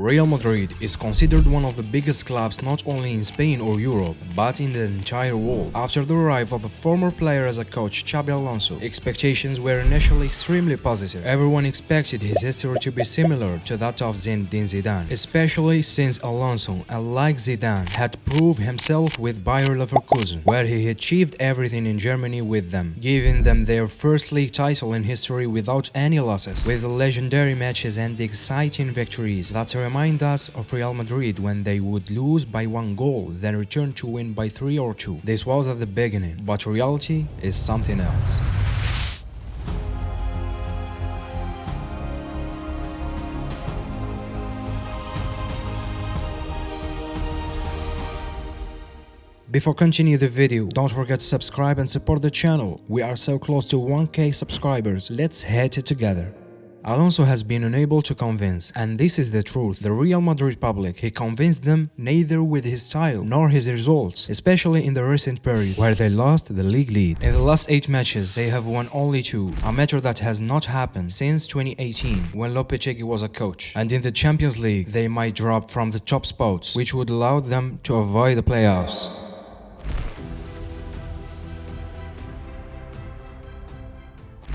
Real Madrid is considered one of the biggest clubs not only in Spain or Europe, but in the entire world. After the arrival of the former player as a coach, Xabi Alonso, expectations were initially extremely positive. Everyone expected his history to be similar to that of Zinedine Zidane, especially since Alonso, unlike Zidane, had proved himself with Bayer Leverkusen, where he achieved everything in Germany with them, giving them their first league title in history without any losses, with legendary matches and exciting victories that remind us of Real Madrid when they would lose by 1 goal, then return to win by 3 or 2. This was at the beginning, but reality is something else. Before continuing the video, don't forget to subscribe and support the channel. We are so close to 1k subscribers, let's hit it together. Alonso has been unable to convince, and this is the truth, the Real Madrid public. He convinced them neither with his style nor his results, especially in the recent period where they lost the league lead. In the last 8 matches, they have won only 2, a matter that has not happened since 2018 when Lopetegui was a coach. And in the Champions League, they might drop from the top spots, which would allow them to avoid the playoffs.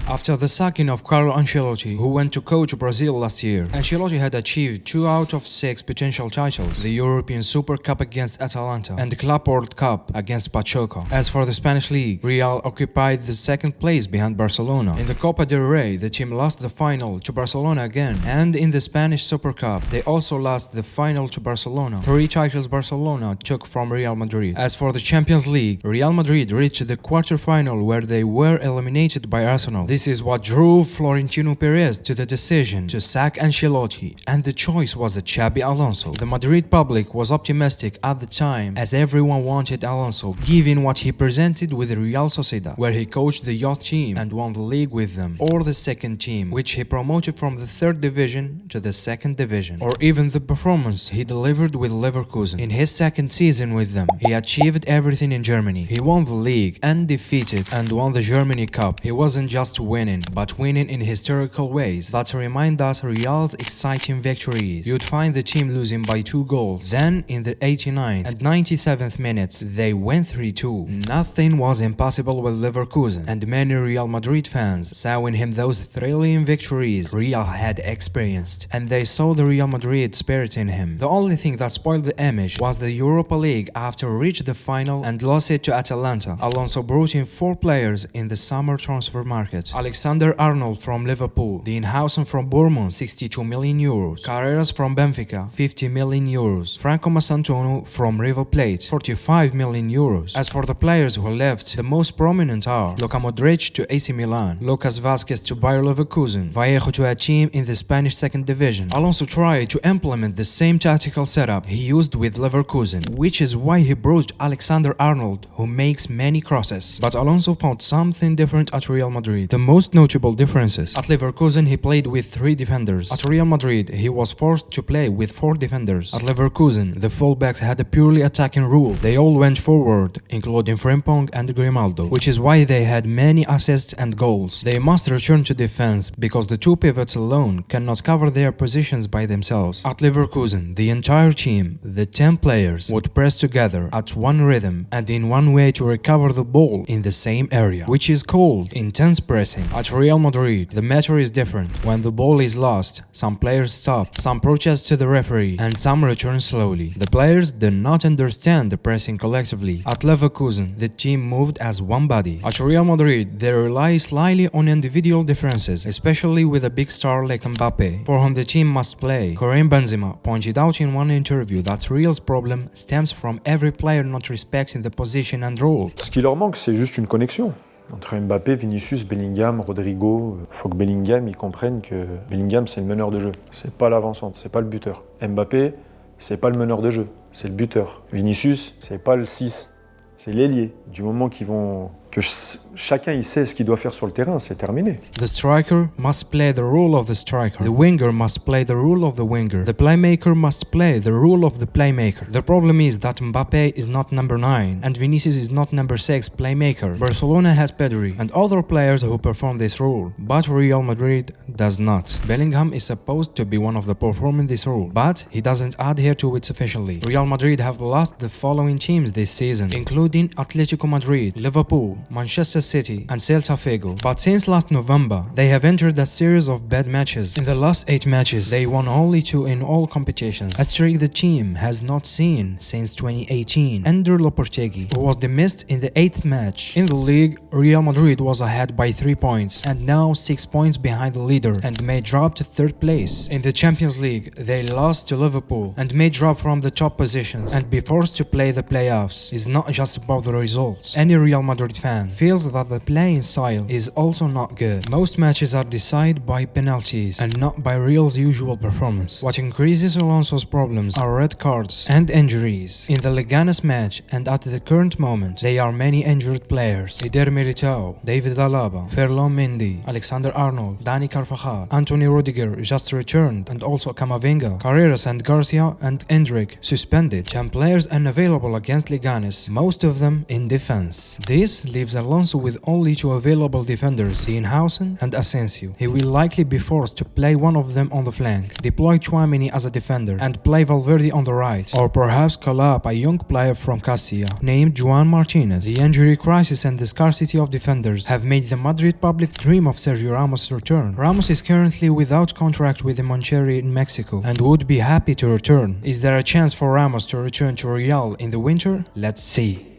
After the sacking of Carlo Ancelotti, who went to coach Brazil last year, Ancelotti had achieved 2 out of 6 potential titles, the European Super Cup against Atalanta and the Club World Cup against Pachuca. As for the Spanish League, Real occupied the 2nd place behind Barcelona. In the Copa del Rey, the team lost the final to Barcelona again, and in the Spanish Super Cup, they also lost the final to Barcelona. 3 titles Barcelona took from Real Madrid. As for the Champions League, Real Madrid reached the quarter-final where they were eliminated by Arsenal. This is what drove Florentino Perez to the decision to sack Ancelotti, and the choice was Xabi Alonso. The Madrid public was optimistic at the time, as everyone wanted Alonso, given what he presented with Real Sociedad, where he coached the youth team and won the league with them, or the 2nd team, which he promoted from the 3rd division to the 2nd division, or even the performance he delivered with Leverkusen. In his 2nd season with them, he achieved everything in Germany. He won the league, undefeated, and won the Germany Cup. He wasn't just winning, but winning in historical ways that remind us Real's exciting victories. You'd find the team losing by 2 goals. Then, in the 89th and 97th minutes, they went 3-2. Nothing was impossible with Leverkusen, and many Real Madrid fans saw in him those thrilling victories Real had experienced, and they saw the Real Madrid spirit in him. The only thing that spoiled the image was the Europa League after reached the final and lost it to Atalanta. Alonso brought in 4 players in the summer transfer market. Alexander-Arnold from Liverpool, Dean Howson from Bournemouth, 62 million euros, Carreras from Benfica, 50 million euros, Franco Massantuono from River Plate, 45 million euros. As for the players who left, the most prominent are Luka Modric to AC Milan, Lucas Vazquez to Bayer Leverkusen, Vallejo to a team in the Spanish 2nd division. Alonso tried to implement the same tactical setup he used with Leverkusen, which is why he brought Alexander-Arnold, who makes many crosses. But Alonso found something different at Real Madrid. The most notable differences. At Leverkusen, he played with 3 defenders. At Real Madrid, he was forced to play with 4 defenders. At Leverkusen, the fullbacks had a purely attacking rule. They all went forward, including Frimpong and Grimaldo, which is why they had many assists and goals. They must return to defense because the 2 pivots alone cannot cover their positions by themselves. At Leverkusen, the entire team, the 10 players, would press together at one rhythm and in one way to recover the ball in the same area, which is called intense pressing. At Real Madrid, the matter is different. When the ball is lost, some players stop, some protest to the referee, and some return slowly. The players do not understand the pressing collectively. At Leverkusen, the team moved as one body. At Real Madrid, they rely slightly on individual differences, especially with a big star like Mbappe, for whom the team must play. Karim Benzema pointed out in one interview that Real's problem stems from every player not respecting the position and role. Ce qui leur manque, c'est juste une connexion. Entre Mbappé, Vinicius, Bellingham, Rodrigo, faut que Bellingham il comprenne que Bellingham c'est le meneur de jeu. C'est pas l'avancante, c'est pas le buteur. Mbappé, c'est pas le meneur de jeu, c'est le buteur. Vinicius, c'est pas le 6, c'est l'ailier. Du moment que que chacun il sait ce qu'il doit faire sur le terrain, c'est terminé. The striker must play the role of the striker. The winger must play the role of the winger. The playmaker must play the role of the playmaker. The problem is that Mbappe is not number 9 and Vinicius is not number 6 playmaker. Barcelona has Pedri and other players who perform this role, but Real Madrid does not. Bellingham is supposed to be one of the performing this role, but he doesn't adhere to it sufficiently. Real Madrid have lost the following teams this season, including Atletico Madrid, Liverpool, Manchester City and Celta Vigo. But since last November, they have entered a series of bad matches. In the last 8 matches, they won only 2 in all competitions, a streak the team has not seen since 2018 under Lopetegui, who was dismissed in the 8th match. In the league, Real Madrid was ahead by 3 points and now 6 points behind the leader and may drop to 3rd place. In the Champions League, they lost to Liverpool and may drop from the top positions and be forced to play the playoffs. It's not just about the results. Any Real Madrid fan feels that the playing style is also not good. Most matches are decided by penalties and not by Real's usual performance. What increases Alonso's problems are red cards and injuries. In the Leganes match and at the current moment, there are many injured players. Eder Militao, David Alaba, Ferland Mendy, Alexander-Arnold, Dani Carvajal, Anthony Rudiger just returned, and also Camavinga, Carreras and Garcia and Endrick suspended. 10 players unavailable against Leganes, most of them in defense. This leaves Alonso with only 2 available defenders, Dienhausen and Asensio. He will likely be forced to play one of them on the flank, deploy Tchouaméni as a defender and play Valverde on the right, or perhaps call up a young player from Castilla named Juan Martinez. The injury crisis and the scarcity of defenders have made the Madrid public dream of Sergio Ramos' return. Ramos is currently without contract with the Monterrey in Mexico and would be happy to return. Is there a chance for Ramos to return to Real in the winter? Let's see.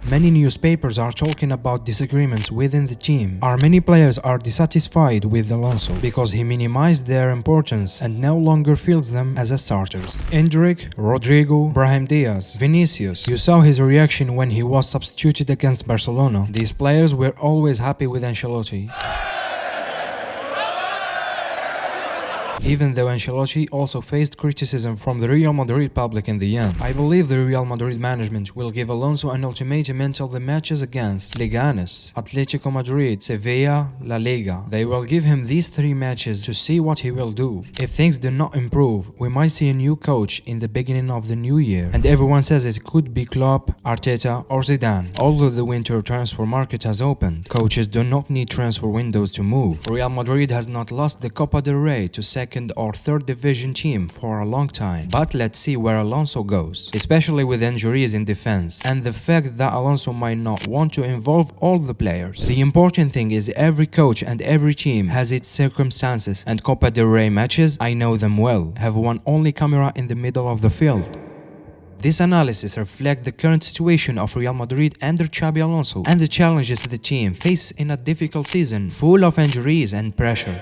Many newspapers are talking about disagreements within the team. Many players are dissatisfied with Alonso because he minimized their importance and no longer feels them as starters. Endrick, Rodrigo, Brahim Diaz, Vinicius. You saw his reaction when he was substituted against Barcelona. These players were always happy with Ancelotti. Even though Ancelotti also faced criticism from the Real Madrid public in the end. I believe the Real Madrid management will give Alonso an ultimatum until the matches against Leganes, Atletico Madrid, Sevilla, La Liga. They will give him these 3 matches to see what he will do. If things do not improve, we might see a new coach in the beginning of the new year. And everyone says it could be Klopp, Arteta or Zidane. Although the winter transfer market has opened, coaches do not need transfer windows to move. Real Madrid has not lost the Copa del Rey to second or third division team for a long time. But let's see where Alonso goes, especially with injuries in defense and the fact that Alonso might not want to involve all the players. The important thing is every coach and every team has its circumstances, and Copa del Rey matches, I know them well, have one only camera in the middle of the field. This analysis reflects the current situation of Real Madrid under Xabi Alonso and the challenges the team faces in a difficult season full of injuries and pressure.